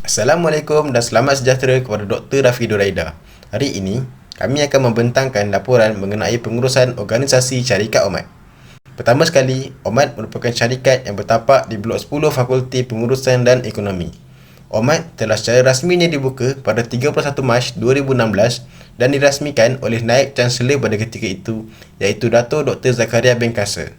Assalamualaikum dan selamat sejahtera kepada Dr. Rafi Duraida. Hari ini, kami akan membentangkan laporan mengenai pengurusan organisasi syarikat OMAD. Pertama sekali, OMAD merupakan syarikat yang bertapak di Blok 10 Fakulti Pengurusan dan Ekonomi. OMAD telah secara rasminya dibuka pada 31 Mac 2016 dan dirasmikan oleh Naib Chancellor pada ketika itu, iaitu Dato' Dr. Zakaria bin Kasser.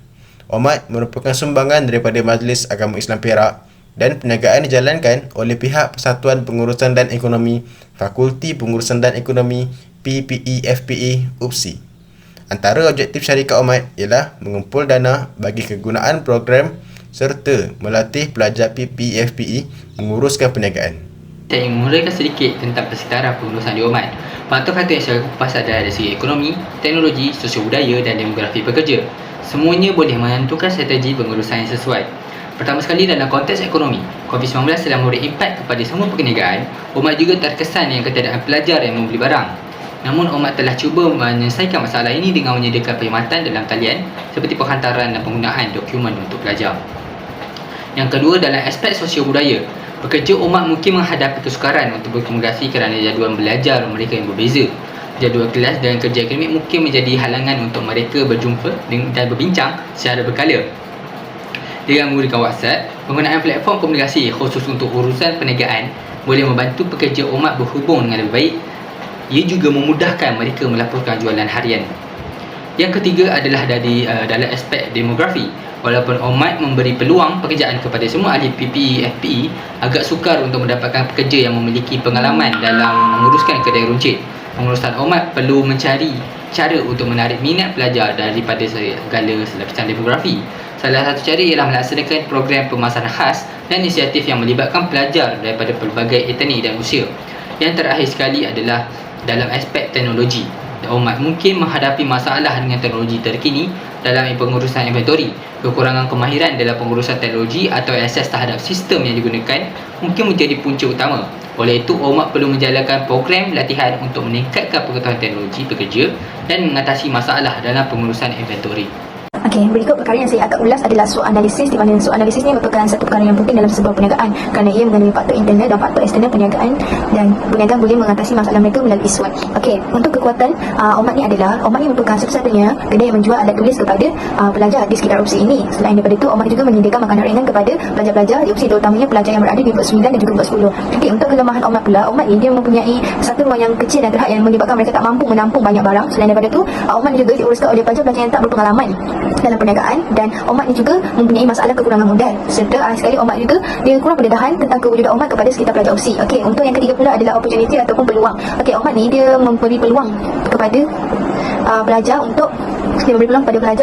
OMAD merupakan sumbangan daripada Majlis Agama Islam Perak dan perniagaan dijalankan oleh pihak Persatuan Pengurusan dan Ekonomi, Fakulti Pengurusan dan Ekonomi, PPE-FPE, UPSI. Antara objektif syarikat OMAD ialah mengumpul dana bagi kegunaan program serta melatih pelajar PPE-FPE menguruskan perniagaan. Saya ingin menguraikan sedikit tentang persekitaran pengurusan di OMAD. Faktor-faktor yang saya kupas adalah dari segi ekonomi, teknologi, sosial budaya dan demografi pekerja. Semuanya boleh menentukan strategi pengurusan yang sesuai. Pertama sekali dalam konteks ekonomi, COVID-19 telah memberi impak kepada semua perniagaan. OMAD juga terkesan dengan ketiadaan pelajar yang membeli barang. Namun OMAD telah cuba menyelesaikan masalah ini dengan menyediakan perkhidmatan dalam talian seperti penghantaran dan penggunaan dokumen untuk pelajar. Yang kedua, dalam aspek sosial budaya, pekerja OMAD mungkin menghadapi kesukaran untuk berkomunikasi kerana jadual belajar mereka yang berbeza. Jadual kelas dan kerja akademik mungkin menjadi halangan untuk mereka berjumpa dan berbincang secara berkala. Dengan menggunakan WhatsApp, penggunaan platform komunikasi khusus untuk urusan perniagaan boleh membantu pekerja OMAD berhubung dengan lebih baik. Ia juga memudahkan mereka melaporkan jualan harian. Yang ketiga adalah dalam aspek demografi. Walaupun OMAD memberi peluang pekerjaan kepada semua ahli PPE, FPE, agak sukar untuk mendapatkan pekerja yang memiliki pengalaman dalam menguruskan kedai runcit. Pengurusan OMAD perlu mencari cara untuk menarik minat pelajar daripada segala lapisan demografi. Salah satu cara ialah melaksanakan program pemasaran khas dan inisiatif yang melibatkan pelajar daripada pelbagai etnik dan usia. Yang terakhir sekali adalah dalam aspek teknologi. OMAD mungkin menghadapi masalah dengan teknologi terkini dalam pengurusan inventory. Kekurangan kemahiran dalam pengurusan teknologi atau akses terhadap sistem yang digunakan mungkin menjadi punca utama. Oleh itu, OMAD perlu menjalankan program latihan untuk meningkatkan pengetahuan teknologi pekerja dan mengatasi masalah dalam pengurusan inventory. Okey, berikut perkara yang saya akan ulas adalah SWOT analisis, di mana SWOT analisis ini merupakan satu perkara yang penting dalam sebuah perniagaan kerana ia mengandungi faktor internal dan faktor eksternal perniagaan, dan perniagaan boleh mengatasi masalah mereka melalui SWOT. Okey, untuk kekuatan OMAD ni adalah OMAD ni merupakan satu-satunya kedai yang menjual alat tulis kepada pelajar di sekitar UPSI ini. Selain daripada itu, OMAD juga menyediakan makanan ringan kepada pelajar-pelajar di UPSI, terutamanya pelajar yang berada di Blok 9 dan juga Blok 10. Okey, untuk kelemahan OMAD pula, OMAD ni dia mempunyai satu ruang yang kecil dan terhad yang menyebabkan mereka tak mampu menampung banyak barang. Selain daripada itu, OMAD juga diuruskan oleh pelajar-pelajar yang tak berpengalaman dalam perniagaan, dan OMAD ni juga mempunyai masalah kekurangan modal. Serta akhir sekali, OMAD juga dia kurang pendedahan tentang kewujudan OMAD kepada sekitar pelajar UPSI. Okey, untuk yang ketiga pula adalah opportunity ataupun peluang. Okey, OMAD ni dia memberi peluang kepada pelajar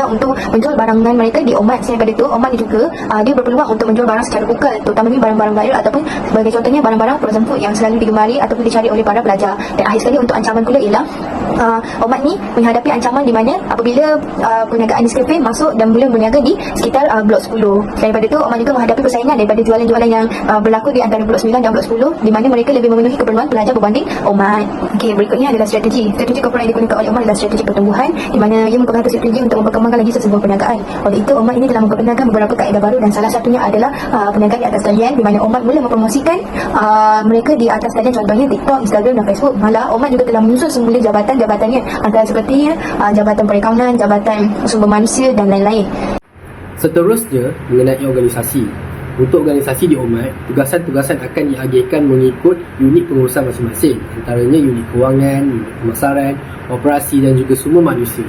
untuk menjual barangan mereka di OMAD. Selain daripada itu, OMAD ni juga dia berpeluang untuk menjual barang secara lokal, terutamanya barang-barang viral ataupun sebagai contohnya barang-barang frozen food yang selalu digemari ataupun dicari oleh para pelajar. Dan akhir sekali, untuk ancaman pula ialah OMAD ni menghadapi ancaman di mana apabila perniagaan Nescafe masuk dan mula berniaga di sekitar Blok 10. Selain daripada itu, OMAD juga menghadapi persaingan daripada jualan-jualan yang berlaku di antara Blok 9 dan Blok 10, di mana mereka lebih memenuhi keperluan pelajar berbanding OMAD. Okey, berikutnya adalah strategi. Strategi korporat yang digunakan oleh OMAD adalah strategi pertumbuhan, di mana ia merupakan satu strategi untuk memperkembangkan lagi sesebuah perniagaan. Oleh itu, OMAD ini telah memperkenalkan beberapa kaedah baru, dan salah satunya adalah perniagaan di atas talian, di mana OMAD mula mempromosikan mereka di atas talian, contohnya TikTok, Instagram dan Facebook. Malah OMAD juga telah menyusun semula jabatan-jabatannya, antara seperti jabatan perakaunan, jabatan sumber manusia dan lain-lain. Seterusnya, mengenai organisasi. Untuk organisasi di OMAD, tugasan-tugasan akan diagihkan mengikut unit pengurusan masing-masing, antaranya unit kewangan, unit pemasaran, operasi dan juga sumber manusia.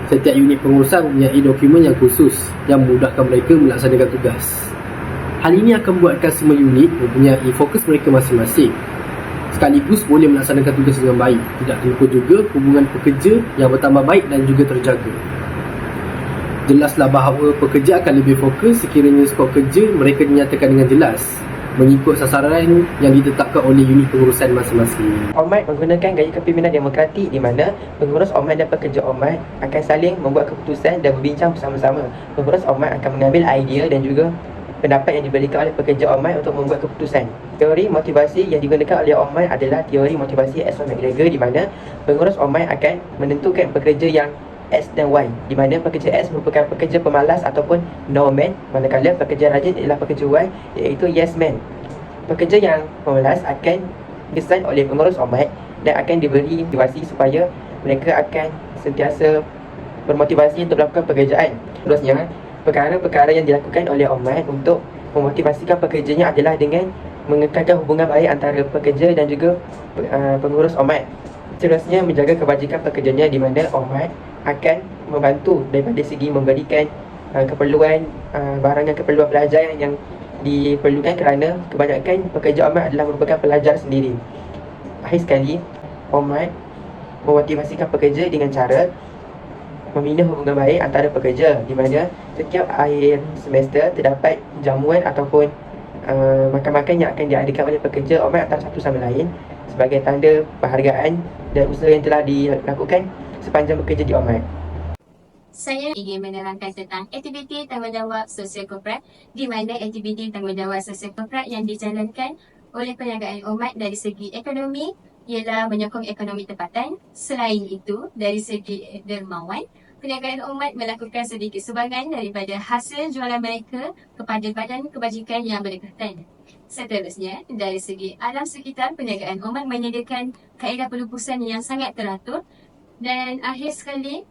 Setiap unit pengurusan mempunyai dokumen yang khusus yang memudahkan mereka melaksanakan tugas. Hal ini akan membuatkan semua unit mempunyai fokus mereka masing-masing, sekaligus boleh melaksanakan tugas dengan baik. Tidak terlupa juga hubungan pekerja yang bertambah baik dan juga terjaga. Jelaslah bahawa pekerja akan lebih fokus sekiranya skop kerja mereka dinyatakan dengan jelas, mengikut sasaran yang ditetapkan oleh unit pengurusan masing-masing. OMAD menggunakan gaya kepimpinan demokratik, di mana pengurus OMAD dan pekerja OMAD akan saling membuat keputusan dan berbincang bersama-sama. Pengurus OMAD akan mengambil idea dan juga pendapat yang diberikan oleh pekerja OMAD untuk membuat keputusan. Teori motivasi yang digunakan oleh OMAD adalah teori motivasi X, Y, McGregor, di mana pengurus OMAD akan menentukan pekerja yang X dan Y, di mana pekerja X merupakan pekerja pemalas ataupun no man, manakala pekerja rajin adalah pekerja Y, iaitu yes man. Pekerja yang malas akan didesain oleh pengurus OMAD dan akan diberi motivasi supaya mereka akan sentiasa bermotivasi untuk melakukan pekerjaan. Terusnya, perkara-perkara yang dilakukan oleh OMAD untuk memotivasikan pekerjanya adalah dengan mengekalkan hubungan baik antara pekerja dan juga pengurus OMAD. Seterusnya, menjaga kebajikan pekerjanya di mana OMAD akan membantu daripada segi memberikan keperluan barangan keperluan pelajar yang diperlukan kerana kebanyakan pekerja OMAD adalah merupakan pelajar sendiri. Akhir sekali, OMAD memotivasikan pekerja dengan cara membina hubungan baik antara pekerja di mana setiap akhir semester terdapat jamuan ataupun makan-makan yang akan diadakan oleh pekerja OMAD antara satu sama lain sebagai tanda penghargaan dan usaha yang telah dilakukan sepanjang bekerja di OMAD. Saya ingin menerangkan tentang aktiviti tanggungjawab sosial korporat di mana aktiviti tanggungjawab sosial korporat yang dijalankan oleh perniagaan OMAD dari segi ekonomi ialah menyokong ekonomi tempatan. Selain itu, dari segi dermawan, perniagaan OMAD melakukan sedikit sumbangan daripada hasil jualan mereka kepada badan kebajikan yang berdekatan. Seterusnya, dari segi alam sekitar, perniagaan OMAD menyediakan kaedah pelupusan yang sangat teratur. Dan akhir sekali,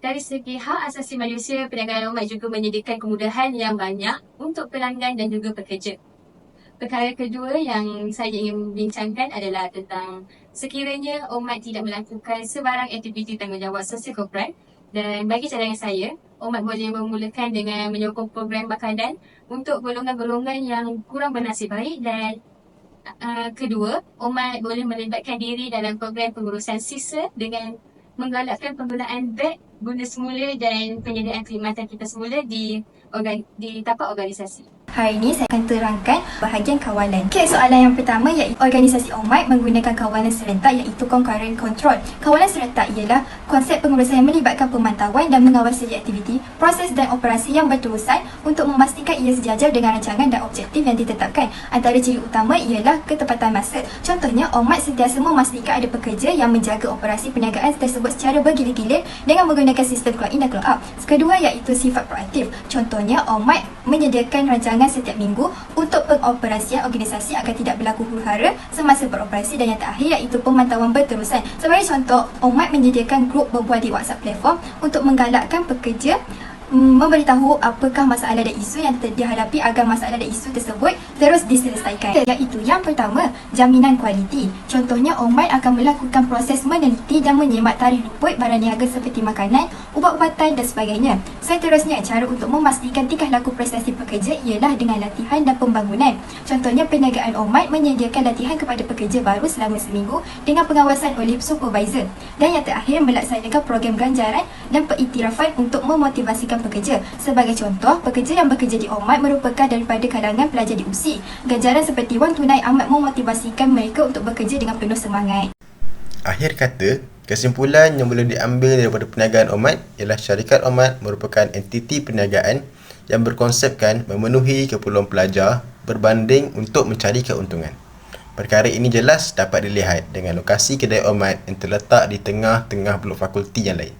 dari segi hak asasi manusia, perniagaan OMAD juga menyediakan kemudahan yang banyak untuk pelanggan dan juga pekerja. Perkara kedua yang saya ingin bincangkan adalah tentang sekiranya OMAD tidak melakukan sebarang aktiviti tanggungjawab sosial korporat, dan bagi cadangan saya, OMAD boleh memulakan dengan menyokong program makanan untuk golongan-golongan yang kurang bernasib baik, dan kedua, OMAD boleh melibatkan diri dalam program pengurusan sisa dengan menggalakkan penggunaan beg guna semula dan penyediaan perkhidmatan kita semula di tapak organisasi. Hari ini saya akan terangkan bahagian kawalan. Okey, soalan yang pertama iaitu organisasi OMAD menggunakan kawalan serentak iaitu concurrent control. Kawalan serentak ialah konsep pengurusan yang melibatkan pemantauan dan mengawasi aktiviti, proses dan operasi yang berterusan untuk memastikan ia sejajar dengan rancangan dan objektif yang ditetapkan. Antara ciri utama ialah ketepatan masa. Contohnya, OMAD sentiasa memastikan ada pekerja yang menjaga operasi perniagaan tersebut secara bergilir-gilir dengan menggunakan sistem clock in dan clock out. Kedua iaitu sifat proaktif. Contohnya, OMAD menyediakan rancangan setiap minggu untuk pengoperasian organisasi agar tidak berlaku huru-hara semasa beroperasi, dan yang terakhir iaitu pemantauan berterusan. Sebagai contoh, OMAD menyediakan grup berbual di WhatsApp platform untuk menggalakkan pekerja memberitahu apakah masalah dan isu yang dihadapi agar masalah dan isu tersebut terus diselesaikan. Iaitu yang pertama, jaminan kualiti. Contohnya, OMAD akan melakukan proses meneliti dan menyemak tarikh luput barang niaga seperti makanan, ubat-ubatan dan sebagainya. Seterusnya, cara untuk memastikan tingkah laku prestasi pekerja ialah dengan latihan dan pembangunan. Contohnya, perniagaan OMAD menyediakan latihan kepada pekerja baru selama seminggu dengan pengawasan oleh supervisor. Dan yang terakhir, melaksanakan program ganjaran dan pengiktirafan untuk memotivasikan pekerja. Sebagai contoh, pekerja yang bekerja di OMAD merupakan daripada kalangan pelajar di USI. Ganjaran seperti wang tunai amat memotivasikan mereka untuk bekerja dengan penuh semangat. Akhir kata, kesimpulan yang boleh diambil daripada perniagaan OMAD ialah syarikat OMAD merupakan entiti perniagaan yang berkonsepkan memenuhi keperluan pelajar berbanding untuk mencari keuntungan. Perkara ini jelas dapat dilihat dengan lokasi kedai OMAD yang terletak di tengah-tengah blok fakulti yang lain.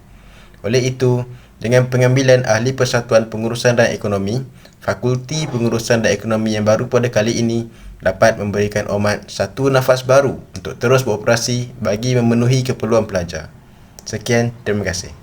Oleh itu, dengan pengambilan ahli Persatuan Pengurusan dan Ekonomi, Fakulti Pengurusan dan Ekonomi yang baru pada kali ini dapat memberikan OMAD satu nafas baru untuk terus beroperasi bagi memenuhi keperluan pelajar. Sekian, terima kasih.